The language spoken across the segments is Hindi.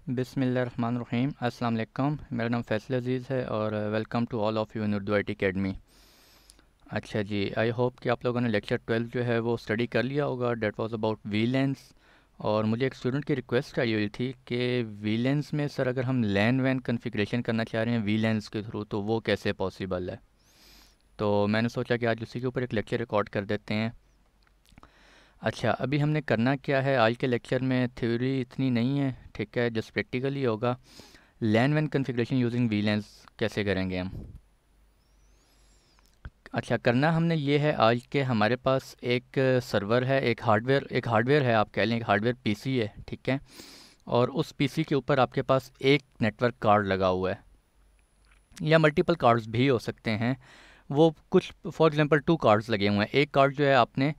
बिस्मिल्लाहिर्रहमानिर्रहीम। अस्सलाम वालेकुम। मेरा नाम फैसल अज़ीज़ है और welcome to all of you in Urdu I T academy. अच्छा जी, आई होप कि आप लोगों ने लेक्चर 12 जो है वो स्टडी कर लिया होगा। That was about villains. और मुझे एक स्टूडेंट की रिक्वेस्ट आई हुई थी कि वीलेंस में सर अगर हम लैन वैन कन्फिग्रेशन करना चाह रहे हैं वीलेंस के थ्रू तो वो कैसे पॉसिबल है। तो मैंने सोचा कि आज उसी के ऊपर एक लेक्चर रिकॉर्ड कर देते हैं। अच्छा, अभी हमने करना क्या है, आज के लेक्चर में थ्योरी इतनी नहीं है, ठीक है, जस्ट प्रैक्टिकल ही होगा। लैन वैन कन्फिग्रेशन यूजिंग वीलेंस कैसे करेंगे हम। अच्छा, करना हमने ये है, आज के हमारे पास एक सर्वर है, एक हार्डवेयर है, आप कह लें एक हार्डवेयर पीसी है, ठीक है। और उस पीसी के ऊपर आपके पास एक नेटवर्क कार्ड लगा हुआ है या मल्टीपल कार्ड्स भी हो सकते हैं। वो कुछ फॉर एग्जांपल 2 कार्ड्स लगे हुए हैं। एक कार्ड जो है आपने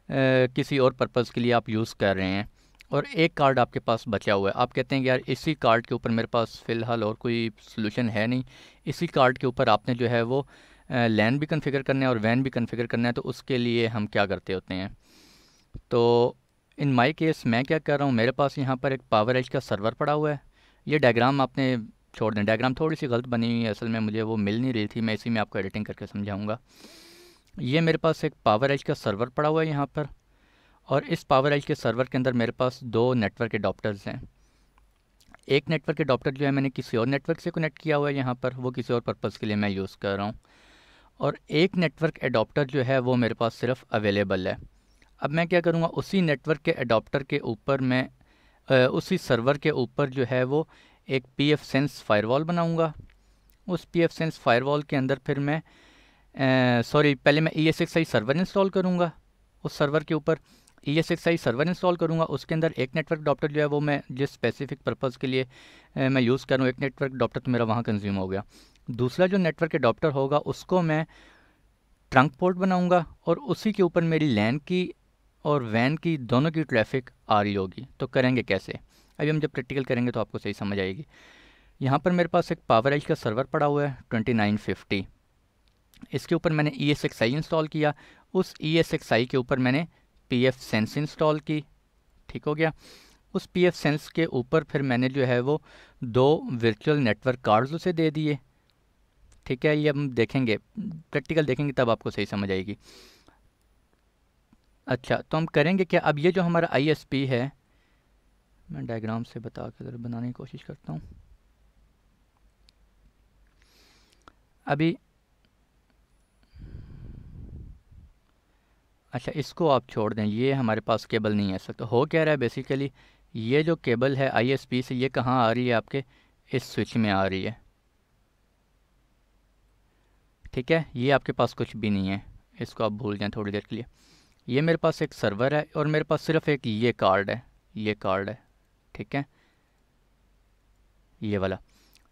किसी और पर्पज़ के लिए आप यूज़ कर रहे हैं और एक कार्ड आपके पास बचा हुआ है। आप कहते हैं कि यार इसी कार्ड के ऊपर मेरे पास फ़िलहाल और कोई सॉल्यूशन है नहीं, इसी कार्ड के ऊपर आपने जो है वो लैन भी कॉन्फ़िगर करना है और वैन भी कॉन्फ़िगर करना है। तो उसके लिए हम क्या करते होते हैं, तो इन माय केस मैं क्या कर रहा हूँ, मेरे पास यहाँ पर एक पावर एज का सर्वर पड़ा हुआ है। ये डायग्राम आपने छोड़ दें, डायग्राम थोड़ी सी गलत बनी हुई है, असल में मुझे वो मिल नहीं रही थी, मैं इसी में आपको एडिटिंग करके समझाऊंगा। ये मेरे पास एक पावर एज का सर्वर पड़ा हुआ है यहाँ पर, और इस पावर एज के सर्वर के अंदर मेरे पास 2 नेटवर्क एडॉप्टर्स हैं। एक नेटवर्क एडॉप्टर जो है मैंने किसी और नेटवर्क से कनेक्ट किया हुआ है यहाँ पर, वो किसी और पर्पज़ के लिए मैं यूज़ कर रहा हूँ। और एक नेटवर्क एडॉप्टर जो है वो मेरे पास सिर्फ अवेलेबल है। अब मैं क्या करूँगा, उसी नेटवर्क के एडॉप्टर के ऊपर मैं उसी सर्वर के ऊपर जो है वो एक पी एफ सेंस फायरवॉल बनाऊँगा। उस पी एफ सेंस फायरवॉल के अंदर फिर मैं पहले मैं ई एस एक्स आई सर्वर इंस्टॉल करूँगा। उस सर्वर के ऊपर ई एस एक्स आई सर्वर इंस्टॉल करूँगा। उसके अंदर एक नेटवर्क अडॉप्टर जो है वो मैं जिस स्पेसिफिक पर्पज़ के लिए मैं यूज़ कर रहा हूँ, एक नेटवर्क अडॉप्टर तो मेरा वहाँ कंज्यूम हो गया। दूसरा जो नेटवर्क अडॉप्टर होगा उसको मैं ट्रंक पोर्ट बनाऊँगा और उसी के ऊपर मेरी लैन की और वैन की दोनों की ट्रैफिक आ रही होगी। तो करेंगे कैसे, अभी हम जब प्रैक्टिकल करेंगे तो आपको सही समझ आएगी। यहाँ पर मेरे पास एक पावर एज का सर्वर पड़ा हुआ है 2950। इसके ऊपर मैंने E S x I install किया। उस ई एस एक्स आई के ऊपर मैंने पी एफ सेंस इंस्टॉल की। ठीक हो गया। उस पी एफ सेंस के ऊपर फिर मैंने जो है वो 2 वर्चुअल नेटवर्क कार्ड्स उसे दे दिए। ठीक है, ये हम देखेंगे, प्रैक्टिकल देखेंगे तब आपको सही समझ आएगी। अच्छा, तो हम करेंगे क्या, अब ये जो हमारा आई एस पी है, मैं डायग्राम से बता के ज़रा बनाने की कोशिश करता हूँ। अभी अच्छा, इसको आप छोड़ दें, ये हमारे पास केबल नहीं है इस वक्त। तो हो क्या रहा है बेसिकली, ये जो केबल है आईएसपी से, ये कहाँ आ रही है, आपके इस स्विच में आ रही है। ठीक है, ये आपके पास कुछ भी नहीं है, इसको आप भूल जाएं थोड़ी देर के लिए। ये मेरे पास एक सर्वर है और मेरे पास सिर्फ एक ये कार्ड है, ये कार्ड है। ठीक है, ये वाला।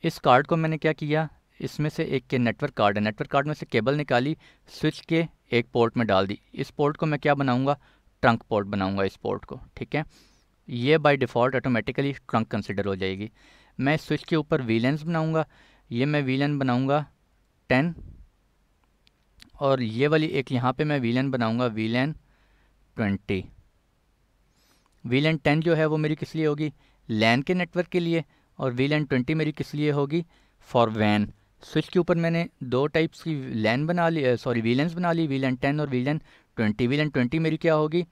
इस कार्ड को मैंने क्या किया, इसमें से एक के नेटवर्क कार्ड है, नेटवर्क कार्ड में से केबल निकाली, स्विच के एक पोर्ट में डाल दी। इस पोर्ट को मैं क्या बनाऊंगा, ट्रंक पोर्ट बनाऊंगा इस पोर्ट को। ठीक है, ये by default automatically trunk consider हो जाएगी। मैं स्विच के ऊपर वीलेंस बनाऊंगा, ये मैं वीलेन बनाऊंगा 10, और ये वाली एक यहाँ पे मैं वीलेन बनाऊंगा वीलेन 20। वीलेन 10 जो है वो मेरी किस लिए होगी, लैन के नेटवर्क के लिए, और वीलेन 20 मेरी किस लिए होगी, फॉर वैन। स्विच के ऊपर मैंने 2 टाइप्स की लैन बना ली, सॉरी वीलेंस बना ली, वीलेन 10 और वीलेन 20। वीलेन 20 मेरी क्या होगी,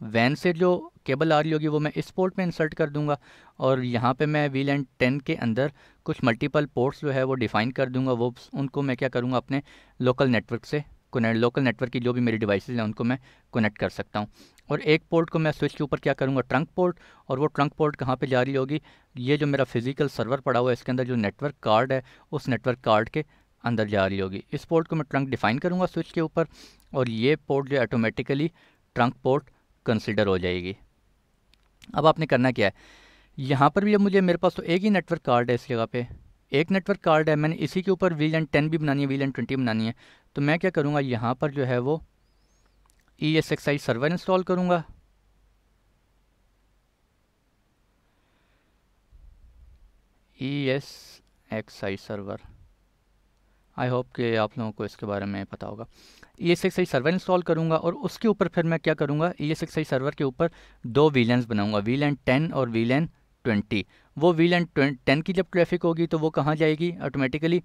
वैन से जो केबल आ रही होगी वो मैं इस पोर्ट में इंसर्ट कर दूंगा, और यहाँ पे मैं वीलेन 10 के अंदर कुछ मल्टीपल पोर्ट्स जो है वो डिफ़ाइन कर दूंगा। वो उनको मैं क्या करूँगा, अपने लोकल नेटवर्क से कनेक्ट, लोकल नेटवर्क की जो भी मेरी डिवाइसेज हैं उनको मैं कनेक्ट कर सकता हूँ। और एक पोर्ट को मैं स्विच के ऊपर क्या करूँगा, ट्रंक पोर्ट, और वो ट्रंक पोर्ट कहाँ पे जा रही होगी, ये जो मेरा फिजिकल सर्वर पड़ा हुआ है इसके अंदर जो नेटवर्क कार्ड है उस नेटवर्क कार्ड के अंदर जा रही होगी। इस पोर्ट को मैं ट्रंक डिफ़ाइन करूँगा स्विच के ऊपर, और ये पोर्ट जो है ऑटोमेटिकली ट्रंक पोर्ट कंसिडर हो जाएगी। अब आपने करना क्या है, यहाँ पर भी अब मुझे, मेरे पास तो एक ही नेटवर्क कार्ड है, इस जगह पे एक नेटवर्क कार्ड है, मैंने इसी के ऊपर वीलेन 10 भी बनानी है, वीलेन 20 बनानी है। तो मैं क्या करूँगा, यहाँ पर जो है वो ई एस एक्स आई सर्वर इंस्टॉल करूँगा। E S x I server, I hope कि आप लोगों को इसके बारे में पता होगा। ई एस एक्स आई सर्वर इंस्टॉल करूँगा और उसके ऊपर फिर मैं क्या करूँगा, ई एस एक्स आई सर्वर के ऊपर 2 वीलेंस बनाऊँगा, वीलेन 10 और वीलेन 20, वो VLAN 10 की जब ट्रैफिक होगी तो वो कहाँ जाएगी ऑटोमेटिकली,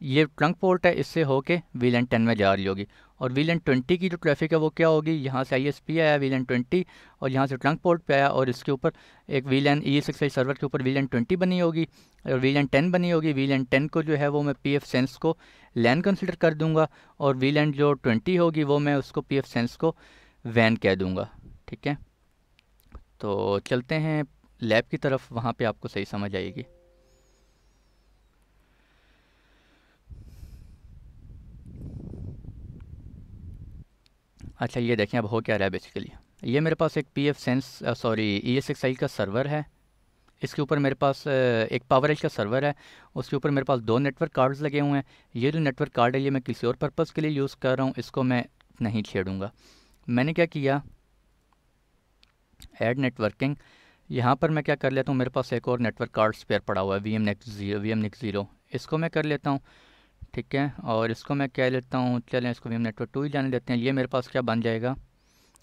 ये ट्रंक पोर्ट है, इससे होके VLAN 10 में जा रही होगी। और VLAN 20 की जो ट्रैफिक है वो क्या होगी, यहाँ से ISP आया VLAN 20 और यहाँ से ट्रंक पोर्ट पे आया और इसके ऊपर एक VLAN ESXi सर्वर के ऊपर VLAN 20 बनी होगी और VLAN 10 बनी होगी। VLAN 10 को जो है वो मैं pfSense को LAN कंसिडर कर दूंगा और VLAN जो 20 होगी वो मैं उसको pfSense को WAN कह दूंगा। ठीक है, तो चलते हैं लैब की तरफ, वहाँ पे आपको सही समझ आएगी। अच्छा ये देखें अब हो क्या रहा है बेसिकली, ये मेरे पास एक ESXi का सर्वर है, इसके ऊपर मेरे पास एक पावरएज का सर्वर है, उसके ऊपर मेरे पास 2 नेटवर्क कार्ड्स लगे हुए हैं। ये जो नेटवर्क कार्ड है ये मैं किसी और पर्पज़ के लिए यूज़ कर रहा हूँ, इसको मैं नहीं छेड़ूंगा। मैंने क्या किया, ऐड नेटवर्किंग, यहाँ पर मैं क्या कर लेता हूँ, मेरे पास एक और नेटवर्क कार्ड स्पेयर पड़ा हुआ है VMNIC 0, इसको मैं कर लेता हूँ। ठीक है, और इसको मैं कह लेता हूँ, चलें इसको VM नेटवर्क 2 ही जाने देते हैं। ये मेरे पास क्या बन जाएगा,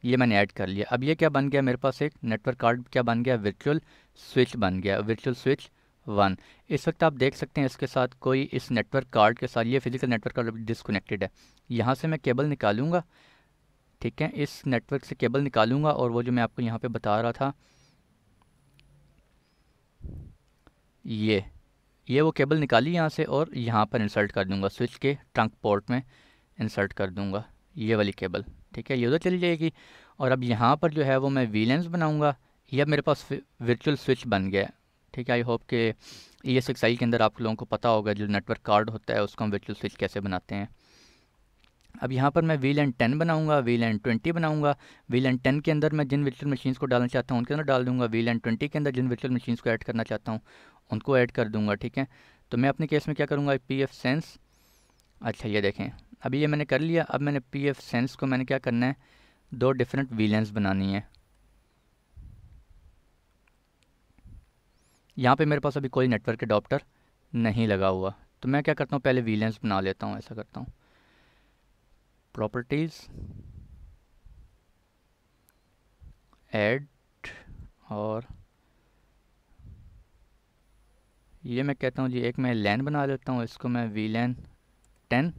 ये मैंने ऐड कर लिया। अब ये क्या बन गया, मेरे पास एक नेटवर्क कार्ड क्या बन गया, वर्चुअल स्विच बन गया, वर्चुअल स्विच 1। इस वक्त आप देख सकते हैं इसके साथ कोई, इस नेटवर्क कार्ड के साथ ये फिजिकल नेटवर्क कार्ड डिसकनेक्टेड है। यहाँ से मैं केबल निकालूंगा, ठीक है, इस नेटवर्क से केबल निकालूंगा और वो जो मैं आपको यहाँ पे बता रहा था, ये वो केबल निकाली यहाँ से और यहाँ पर इंसर्ट कर दूंगा, स्विच के ट्रंक पोर्ट में इंसर्ट कर दूंगा ये वाली केबल। ठीक है, ये उधर चली जाएगी और अब यहाँ पर जो है वो मैं VLANs बनाऊंगा। ये अब मेरे पास वर्चुअल स्विच बन गया है। ठीक है, आई होप कि ESXi के अंदर आप लोगों को पता होगा जो नेटवर्क कार्ड होता है उसको हम वर्चुअल स्विच कैसे बनाते हैं। अब यहाँ पर मैं VLAN 10 बनाऊंगा, VLAN 20 बनाऊंगा। VLAN 10 के अंदर मैं जिन वर्चुअल मशीन्स को डालना चाहता हूँ उनके अंदर डाल दूंगा, VLAN 20 के अंदर जिन वर्चुअल मशीन्स को ऐड करना चाहता हूँ उनको ऐड कर दूंगा। ठीक है, तो मैं अपने केस में क्या करूँगा, pfSense, अच्छा ये देखें अभी ये मैंने कर लिया। अब मैंने pfSense को मैंने क्या करना है, 2 डिफरेंट VLANs बनानी है। यहाँ पे मेरे पास अभी कोई नेटवर्क एडाप्टर नहीं लगा हुआ, तो मैं क्या करता हूँ, पहले VLANs बना लेता हूँ। ऐसा करता हूँ, प्रॉपर्टीज़, ऐड, और ये मैं कहता हूँ जी एक मैं LAN बना लेता हूँ, इसको मैं VLAN 10।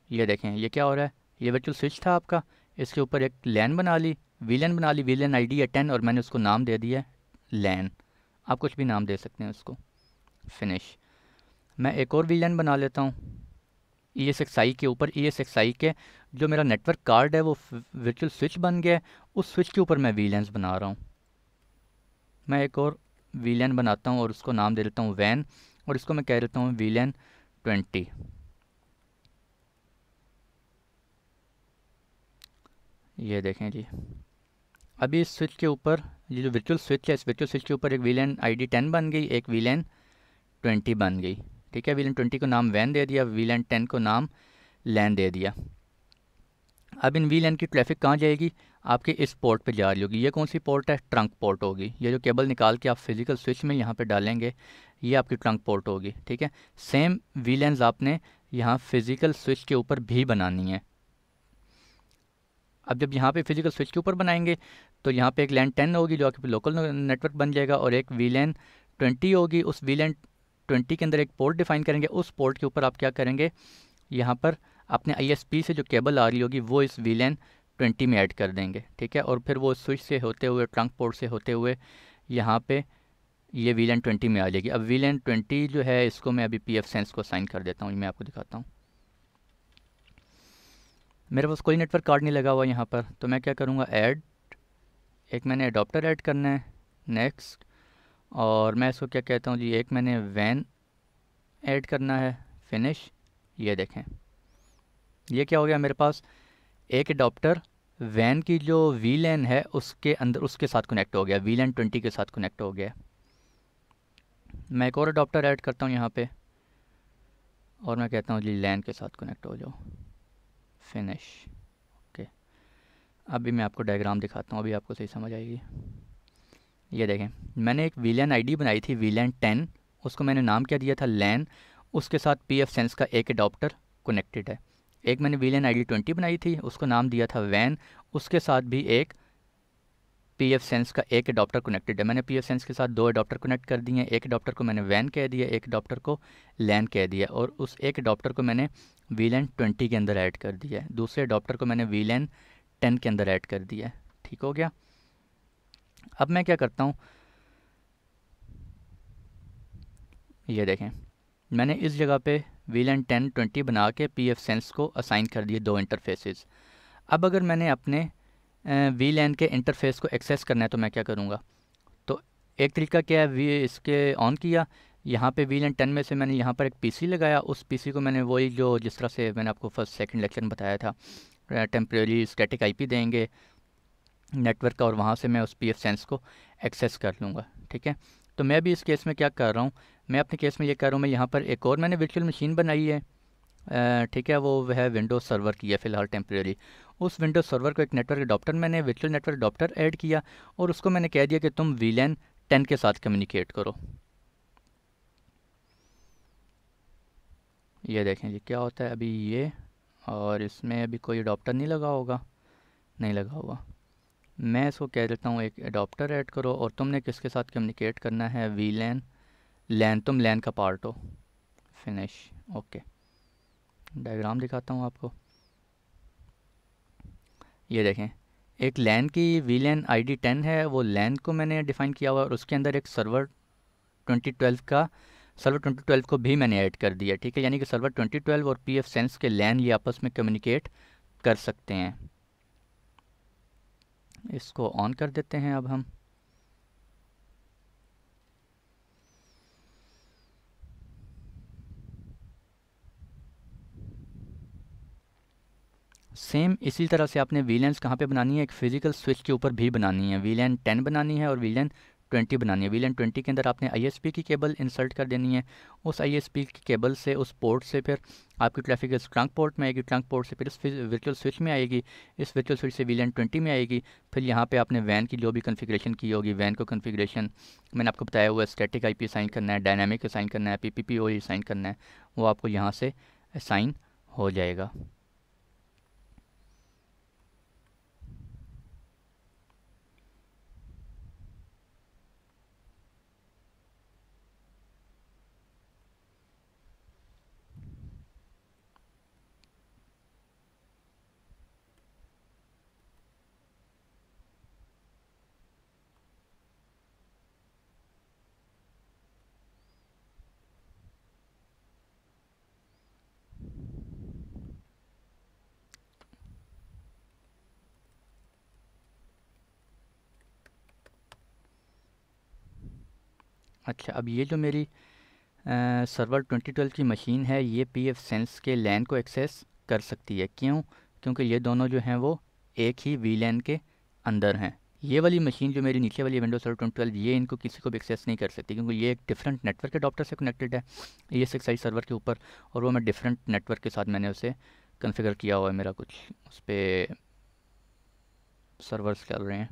ये देखें ये क्या हो रहा है, ये वर्चुअल स्विच था आपका, इसके ऊपर एक LAN बना ली, VLAN बना ली, VLAN ID है 10 और मैंने उसको नाम दे दिया LAN। आप कुछ भी नाम दे सकते हैं उसको, फिनिश। मैं एक और VLAN बना लेता हूँ ESXi के ऊपर, ESXi के जो मेरा नेटवर्क कार्ड है वो वर्चुअल स्विच बन गया है, उस स्विच के ऊपर मैं VLANs बना रहा हूँ। मैं एक और VLAN बनाता हूँ और उसको नाम दे देता हूँ WAN और इसको मैं कह देता हूँ VLAN 20। ये देखें जी, अभी इस स्विच के ऊपर, ये जो वर्चुअल स्विच है, इस वर्चुअल स्विच के ऊपर एक VLAN ID 10 बन गई, एक VLAN 20 बन गई। ठीक है, VLAN 20 को नाम WAN दे दिया, VLAN 10 को नाम LAN दे दिया। अब इन VLAN की ट्रैफिक कहाँ जाएगी, आपके इस पोर्ट पे जा रही होगी। ये कौन सी पोर्ट है, ट्रंक पोर्ट होगी। ये जो केबल निकाल के आप फिजिकल स्विच में यहाँ पे डालेंगे ये आपकी ट्रंक पोर्ट होगी। ठीक है, सेम VLANs आपने यहाँ फिजिकल स्विच के ऊपर भी बनानी है। अब जब यहाँ पे फिजिकल स्विच के ऊपर बनाएंगे तो यहाँ पे एक LAN 10 होगी जो आपके लोकल नेटवर्क बन जाएगा और एक VLAN 20 होगी। उस VLAN 20 के अंदर एक पोर्ट डिफाइन करेंगे, उस पोर्ट के ऊपर आप क्या करेंगे, यहाँ पर अपने ISP से जो केबल आ रही होगी वो इस VLAN 20 में ऐड कर देंगे। ठीक है, और फिर वो स्विच से होते हुए, ट्रंक पोर्ट से होते हुए यहाँ पे ये VLAN 20 में आ जाएगी। अब VLAN 20 जो है इसको मैं अभी pfSense को असाइन कर देता हूँ, मैं आपको दिखाता हूँ। मेरे पास कोई नेटवर्क कार्ड नहीं लगा हुआ यहाँ पर, तो मैं क्या करूँगा, ऐड, एक मैंने अडोप्टर ऐड करना है, नेक्स्ट, और मैं इसको क्या कहता हूँ जी, एक मैंने WAN ऐड करना है, फिनिश। ये देखें ये क्या हो गया, मेरे पास एक अडोप्टर WAN की जो VLAN है उसके अंदर उसके साथ कनेक्ट हो गया, VLAN 20 के साथ कनेक्ट हो गया। मैं एक और अडोप्टर ऐड करता हूँ यहाँ पे और मैं कहता हूँ जी LAN के साथ कनेक्ट हो जाओ, फिनिश। ओके, अभी मैं आपको डायग्राम दिखाता हूँ, अभी आपको सही समझ आएगी। ये देखें मैंने एक VLAN ID बनाई थी VLAN 10, उसको मैंने नाम क्या दिया था LAN, उसके साथ pfSense का एक अडोप्टर कनेक्टेड है। एक मैंने VLAN ID 20 बनाई थी, उसको नाम दिया था WAN, उसके साथ भी एक पीएफ सेंस का एक अडॉप्टर कनेक्टेड है। मैंने पीएफ सेंस के साथ दो अडॉप्टर कनेक्ट कर दिए हैं। एक अडॉप्टर को मैंने वैन कह दिया, एक अडॉप्टर को लैन कह दिया, और उस एक अडॉप्टर को मैंने वीलैन 20 के अंदर ऐड कर दिया है। दूसरे अडॉप्टर को मैंने वीलैन 10 के अंदर ऐड कर दिया है। ठीक हो गया। अब मैं क्या करता हूँ, ये देखें, मैंने इस जगह पे वीलैन 10 20 बना के पीएफ सेंस को असाइन कर दिए दो इंटरफेसेस। अब अगर मैंने अपने वीलैन के इंटरफेस को एक्सेस करना है तो मैं क्या करूँगा, तो एक तरीका क्या है, वी इसके ऑन किया, यहाँ पे वीलैन 10 में से मैंने यहाँ पर एक पीसी लगाया। उस पीसी को मैंने वही जो जिस तरह से मैंने आपको फर्स्ट सेकंड लेक्चर में बताया था, टेम्परेरी स्टैटिक आईपी देंगे नेटवर्क का, और वहाँ से मैं उस पीएफ सेंस को एक्सेस कर लूँगा। ठीक है, तो मैं भी इस केस में क्या कर रहा हूँ, मैं अपने केस में ये कर रहा हूँ, मैं यहाँ पर एक और मैंने वर्चुअल मशीन बनाई है। ठीक है, वो है विंडोज़ सर्वर की है फ़िलहाल टेम्परेरी। उस विंडोज़ सर्वर को एक नेटवर्क अडॉप्टर, मैंने वर्चुअल नेटवर्क अडॉप्टर ऐड किया, और उसको मैंने कह दिया कि तुम वीलैन 10 के साथ कम्युनिकेट करो। ये देखें जी क्या होता है अभी ये, और इसमें अभी कोई अडॉप्टर नहीं लगा होगा, नहीं लगा हुआ। मैं इसको कह देता हूँ एक अडॉप्टर ऐड करो, और तुमने किसके साथ कम्युनिकेट करना है, वीलैन लैन, तुम लैन का पार्ट हो। फिनिश। ओके, डायग्राम दिखाता हूँ आपको। ये देखें, एक लैन की वीलैन आईडी 10 है, वो लैन को मैंने डिफ़ाइन किया हुआ, और उसके अंदर एक सर्वर 2012 को भी मैंने ऐड कर दिया। ठीक है, यानी कि सर्वर 2012 और पीएफ सेंस के लैन ये आपस में कम्युनिकेट कर सकते हैं। इसको ऑन कर देते हैं अब हम। सेम इसी तरह से आपने वीलैंस कहाँ पे बनानी है, एक फिजिकल स्विच के ऊपर भी बनानी है। वीलैन 10 बनानी है और वीलैन 20 बनानी है। वीलैन 20 के अंदर आपने आईएसपी की केबल इंसर्ट कर देनी है। उस आईएसपी की केबल से, उस पोर्ट से फिर आपकी ट्रैफिक इस ट्रंक पोर्ट में आएगी, ट्रंक पोर्ट से फिर इस वर्चुअल स्विच में आएगी, इस वर्चुअल स्विच से वीलैन 20 में आएगी। फिर यहाँ पे आपने वैन की जो भी कन्फिग्रेशन की होगी, वैन को कन्फिग्रेशन मैंने आपको बताया हुआ है, स्टैटिक आईपी असाइन करना है, डायनामिक असाइन करना है, पीपीपीओ असाइन करना है, वो आपको यहाँ से असाइन हो जाएगा। अच्छा, अब ये जो मेरी सर्वर 2012 की मशीन है, ये पीएफ सेंस के लैन को एक्सेस कर सकती है। क्यों? क्योंकि ये दोनों जो हैं वो एक ही वीलैन के अंदर हैं। ये वाली मशीन जो मेरी नीचे वाली विंडोज सर्वर 2012, ये इनको किसी को भी एक्सेस नहीं कर सकती, क्योंकि ये एक डिफरेंट नेटवर्क अडॉप्टर से कनेक्टेड है ESXi सर्वर के ऊपर, और वो मैं डिफरेंट नेटवर्क के साथ मैंने उसे कन्फिगर किया हुआ है। मेरा कुछ उस पर सर्वर्स चल रहे हैं।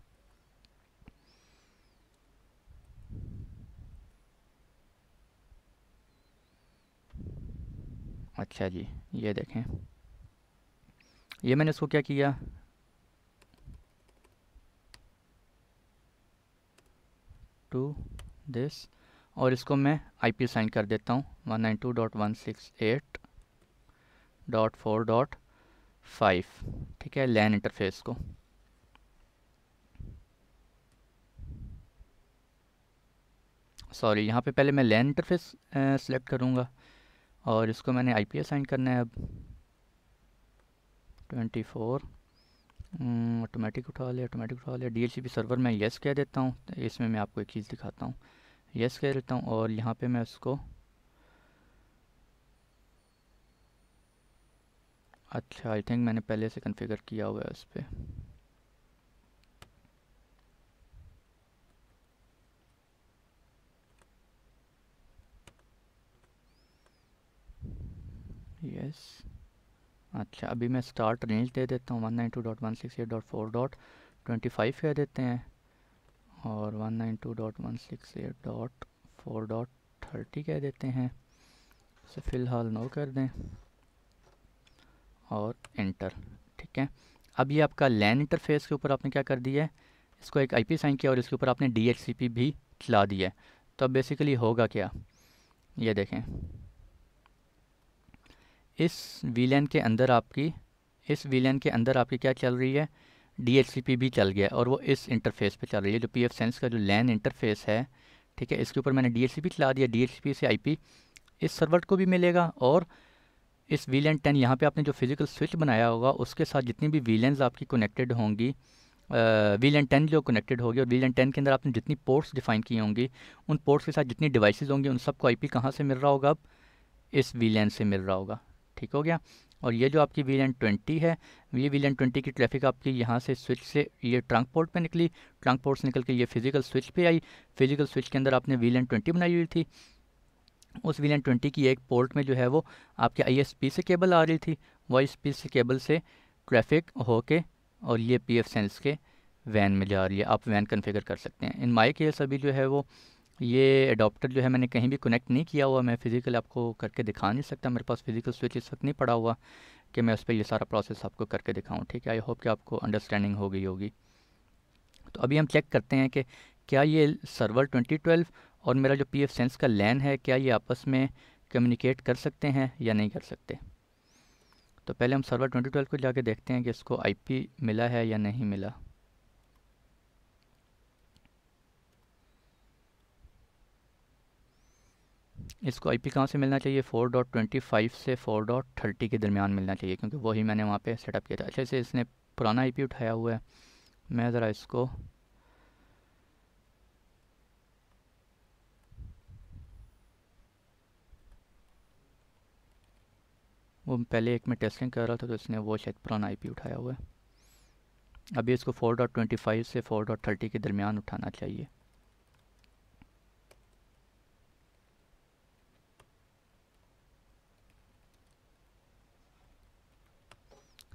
अच्छा जी, ये देखें, ये मैंने इसको क्या किया, टू दिस, और इसको मैं आईपी असाइन कर देता हूँ 192.168.4.5। ठीक है, लैन इंटरफेस को। सॉरी, यहाँ पे पहले मैं लैन इंटरफेस सेलेक्ट करूँगा, और इसको मैंने आईपी असाइन करना है अब 24। ऑटोमेटिक उठा लिया, ऑटोमेटिक उठा लिया। DHCP सर्वर मैं येस कह देता हूँ। इसमें मैं आपको एक चीज़ दिखाता हूँ, येस कह देता हूँ, और यहाँ पे मैं उसको, अच्छा आई थिंक मैंने पहले से कॉन्फ़िगर किया हुआ है उस पर। यस, अच्छा अभी मैं स्टार्ट रेंज दे देता हूँ 192.168.4.25 कह देते हैं, और 192.168.4.30 कह देते हैं। इसे फ़िलहाल नो कर दें, और इंटर। ठीक है, अब ये आपका लैन इंटरफेस के ऊपर आपने क्या कर दिया है, इसको एक आईपी असाइन किया और इसके ऊपर आपने DHCP भी चला दिया है। तो अब बेसिकली होगा क्या, ये देखें, इस वीलैन के अंदर आपकी क्या चल रही है, DHCP भी चल गया और वो इस इंटरफेस पे चल रही है, जो pfSense का जो लैन इंटरफेस है, ठीक है। इसके ऊपर मैंने DHCP चला दिया, DHCP से IP इस सर्वर को भी मिलेगा और इस VLAN 10 यहाँ पे आपने जो फिजिकल स्विच बनाया होगा उसके साथ जितनी भी VLANs आपकी कनेक्टेड होंगी, VLAN 10 जो कनेक्टेड होगी, और VLAN 10 के अंदर आपने जितनी पोर्ट्स डिफाइन की होंगी, उन पोर्ट्स के साथ जितनी डिवाइसेस होंगी, उन सबको IP कहाँ से मिल रहा होगा, अब इस VLAN से मिल रहा होगा। ठीक हो गया। और ये जो आपकी VLAN 20 है, ये VLAN 20 की ट्रैफिक आपकी यहाँ से स्विच से ये ट्रंक पोर्ट पे निकली, ट्रंक पोर्ट से निकल के ये फिजिकल स्विच पे आई, फिजिकल स्विच के अंदर आपने VLAN 20 बनाई हुई थी, उस VLAN 20 की एक पोर्ट में जो है वो आपके ISP से केबल आ रही थी, वो ISP से केबल से ट्रैफिक होके और ये pfSense के वैन में जा रही है। आप वैन कन्फिगर कर सकते हैं। इन माई केस अभी जो है वो ये अडोप्टर जो है मैंने कहीं भी कनेक्ट नहीं किया हुआ, मैं फ़िज़िकल आपको करके दिखा नहीं सकता, मेरे पास फ़िज़िकल स्विच इस वक्त नहीं पड़ा हुआ कि मैं उस पर ये सारा प्रोसेस आपको करके दिखाऊं। ठीक है, आई होप कि आपको अंडरस्टैंडिंग हो गई होगी। तो अभी हम चेक करते हैं कि क्या ये सर्वर 2012 और मेरा जो pfSense का लैन है, क्या ये आपस में कम्युनिकेट कर सकते हैं या नहीं कर सकते। तो पहले हम सर्वर 2012 को जाके देखते हैं कि इसको IP मिला है या नहीं मिला। इसको IP कहाँ से मिलना चाहिए, 4.25 से 4.30 के दरमियान मिलना चाहिए, क्योंकि वही मैंने वहाँ पे सेटअप किया था। अच्छे से इसने पुराना IP उठाया हुआ है। मैं ज़रा इसको वो पहले एक में टेस्टिंग कर रहा था तो इसने वो शायद पुराना IP उठाया हुआ है। अभी इसको 4.25 से 4.30 के दरमियान उठाना चाहिए।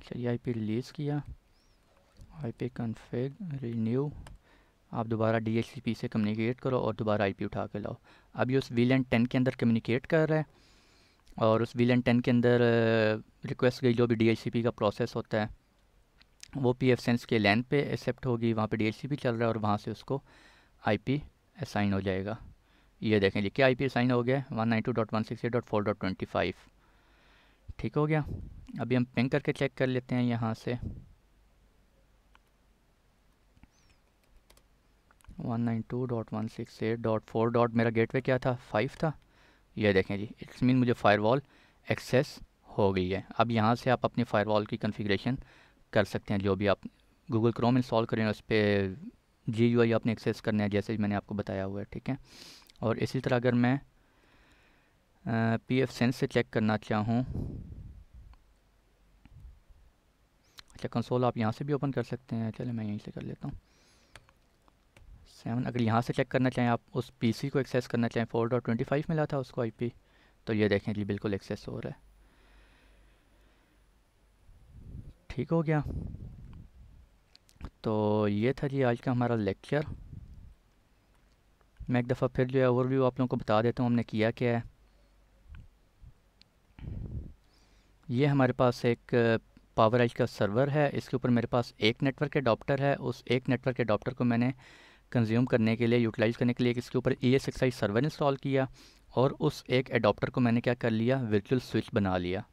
चलिए IP रिलीज़ किया, IP कन्फिग रीन्यू, आप दोबारा DHCP से कम्युनिकेट करो और दोबारा IP उठा के लाओ। अब ये उस VLAN 10 के अंदर कम्युनिकेट कर रहा है और उस VLAN 10 के अंदर रिक्वेस्ट गई, जो भी DHCP का प्रोसेस होता है वो pfSense के लैन पे एक्सेप्ट होगी, वहाँ पे DHCP चल रहा है और वहाँ से उसको IP असाइन हो जाएगा। ये देखें जी, क्या IP असाइन हो गया है, 192.168.4.25। ठीक हो गया। अभी हम पिंग करके चेक कर लेते हैं यहाँ से, 192.168.4. मेरा गेटवे क्या था, 5 था। ये देखें जी, इट्स मीन मुझे फ़ायरवॉल एक्सेस हो गई है। अब यहाँ से आप अपनी फ़ायरवॉल की कॉन्फ़िगरेशन कर सकते हैं, जो भी आप गूगल क्रोम इंस्टॉल करें उस पर GUI आपने एक्सेस करना है, जैसे मैंने आपको बताया हुआ है। ठीक है। और इसी तरह अगर मैं pfSense से चेक करना चाहूँ, अच्छा कंसोल आप यहाँ से भी ओपन कर सकते हैं, चलिए मैं यहीं से कर लेता हूँ। 7 अगर यहाँ से चेक करना चाहें, आप उस PC को एक्सेस करना चाहें, 4.25 मिला था उसको IP, तो ये देखें जी बिल्कुल एक्सेस हो रहा है। ठीक हो गया। तो ये था जी आज का हमारा लेक्चर। मैं एक दफ़ा फिर जो है ओवरव्यू आप लोगों को बता देता हूँ हमने किया क्या है। ये हमारे पास एक पावर एज का सर्वर है, इसके ऊपर मेरे पास एक नेटवर्क एडाप्टर है। उस एक नेटवर्क एडाप्टर को मैंने कंज्यूम करने के लिए, यूटिलाइज़ करने के लिए इसके ऊपर ESXi सर्वर इंस्टॉल किया और उस एक एडाप्टर को मैंने क्या कर लिया, वर्चुअल स्विच बना लिया।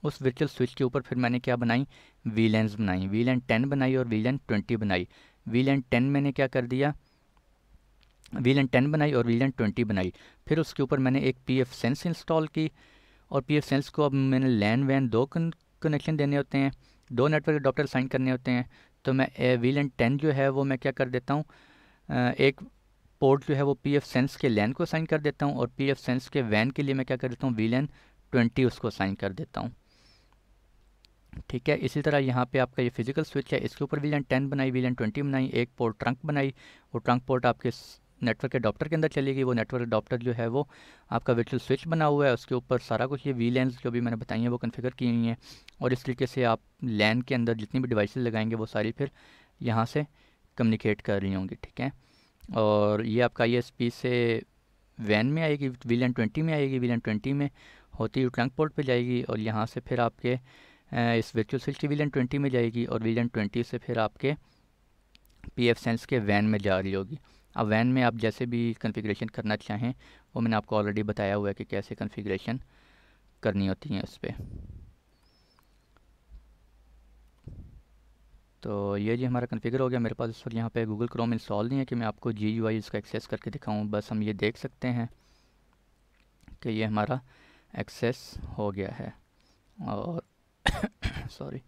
उस वर्चुअल स्विच के ऊपर फिर मैंने क्या बनाई, VLANs बनाई, VLAN 10 बनाई और VLAN 20 बनाई। VLAN 10 मैंने क्या कर दिया, VLAN 10 बनाई और VLAN 20 बनाई। फिर उसके ऊपर मैंने एक pfSense इंस्टॉल की और pfSense को अब मैंने लैन वैन दो कनेक्शन देने होते हैं, दो नेटवर्क अडॉप्टर साइन करने होते हैं। तो मैं VLAN 10 जो है वो मैं क्या कर देता हूँ, एक पोर्ट जो है वो pfSense के लैन को साइन कर देता हूँ और pfSense के वैन के लिए मैं क्या कर देता हूँ, VLAN 20 उसको साइन कर देता हूँ। ठीक है। इसी तरह यहाँ पे आपका ये फिजिकल स्विच है, इसके ऊपर VLAN 10 बनाई, VLAN 20 बनाई, एक पोर्ट ट्रंक बनाई। वो ट्रंक पोर्ट आपके नेटवर्क अडॉप्टर के अंदर चलेगी। वो नेटवर्क अडॉप्टर जो है वो आपका वर्चुअल स्विच बना हुआ है, उसके ऊपर सारा कुछ ये VLANs जो भी मैंने बताई हैं वो कॉन्फ़िगर की हुई हैं। और इस तरीके से आप लैन के अंदर जितनी भी डिवाइसेस लगाएंगे वो सारी फिर यहाँ से कम्युनिकेट कर रही होंगी। ठीक है। और ये आपका ISP से वैन में आएगी, VLAN 20 में आएगी, VLAN 20 में होती हुई ट्रंक पोर्ट पे जाएगी और यहाँ से फिर आपके इस वर्चुअल स्विच की VLAN 20 में जाएगी और VLAN 20 से फिर आपके pfSense के वैन में जा रही होगी। अब वैन में आप जैसे भी कॉन्फ़िगरेशन करना चाहें वो मैंने आपको ऑलरेडी बताया हुआ है कि कैसे कॉन्फ़िगरेशन करनी होती है इस पर। तो ये जी हमारा कॉन्फ़िगर हो गया। मेरे पास इस वक्त यहाँ पे गूगल क्रोम इंस्टॉल नहीं है कि मैं आपको GUI इसका एक्सेस करके दिखाऊं। बस हम ये देख सकते हैं कि ये हमारा एक्सेस हो गया है। और सॉरी,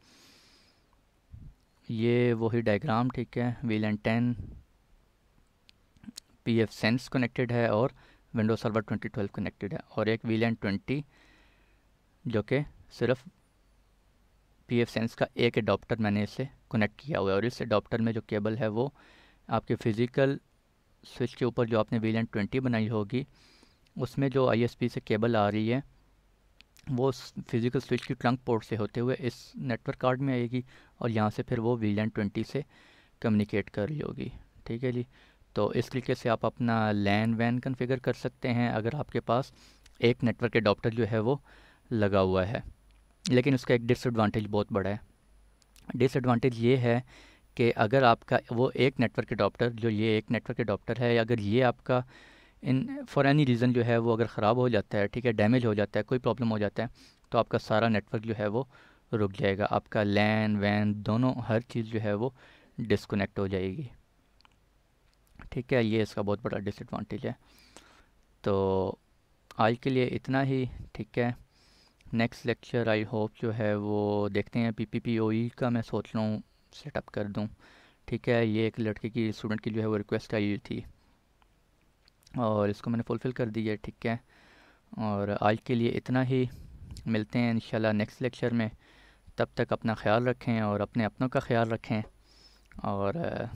ये वही डायग्राम, ठीक है। VLAN 10 pfSense कनेक्टेड है और विंडोज सर्वर 2012 कनेक्टेड है, और एक VLAN 20 जो कि सिर्फ pfSense का एक एडाप्टर मैंने इसे कनेक्ट किया हुआ है। और इस एडाप्टर में जो केबल है वो आपके फ़िज़िकल स्विच के ऊपर जो आपने VLAN 20 बनाई होगी उसमें जो ISP से केबल आ रही है वो फिज़िकल स्विच की ट्रंक पोर्ट से होते हुए इस नेटवर्क कार्ड में आएगी, और यहाँ से फिर वो VLAN 20 से कम्युनिकेट कर रही होगी। ठीक है जी। तो इस तरीके से आप अपना लैन वैन कॉन्फ़िगर कर सकते हैं अगर आपके पास एक नेटवर्क एडाप्टर जो है वो लगा हुआ है। लेकिन उसका एक डिसएडवांटेज बहुत बड़ा है। डिसएडवांटेज ये है कि अगर आपका वो एक नेटवर्क एडाप्टर, जो ये एक नेटवर्क एडाप्टर है, अगर ये आपका इन फॉर एनी रीज़न जो है वो अगर ख़राब हो जाता है, ठीक है, डैमेज हो जाता है, कोई प्रॉब्लम हो जाता है, तो आपका सारा नेटवर्क जो है वो रुक जाएगा। आपका लैन वैन दोनों हर चीज़ जो है वो डिस्कनेक्ट हो जाएगी। ठीक है, ये इसका बहुत बड़ा डिसएडवांटेज है। तो आज के लिए इतना ही, ठीक है। नेक्स्ट लेक्चर आई होप जो है वो देखते हैं PPPoE का मैं सोच रहा हूँ सेटअप कर दूँ। ठीक है, ये एक लड़के की स्टूडेंट की जो है वो रिक्वेस्ट आई हुई थी और इसको मैंने फुलफ़िल कर दी है। ठीक है, और आज के लिए इतना ही। मिलते हैं इंशाल्लाह नेक्स्ट लेक्चर में। तब तक अपना ख्याल रखें और अपने अपनों का ख्याल रखें, और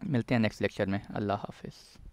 मिलते हैं नेक्स्ट लेक्चर में। अल्लाह हाफ़िज़।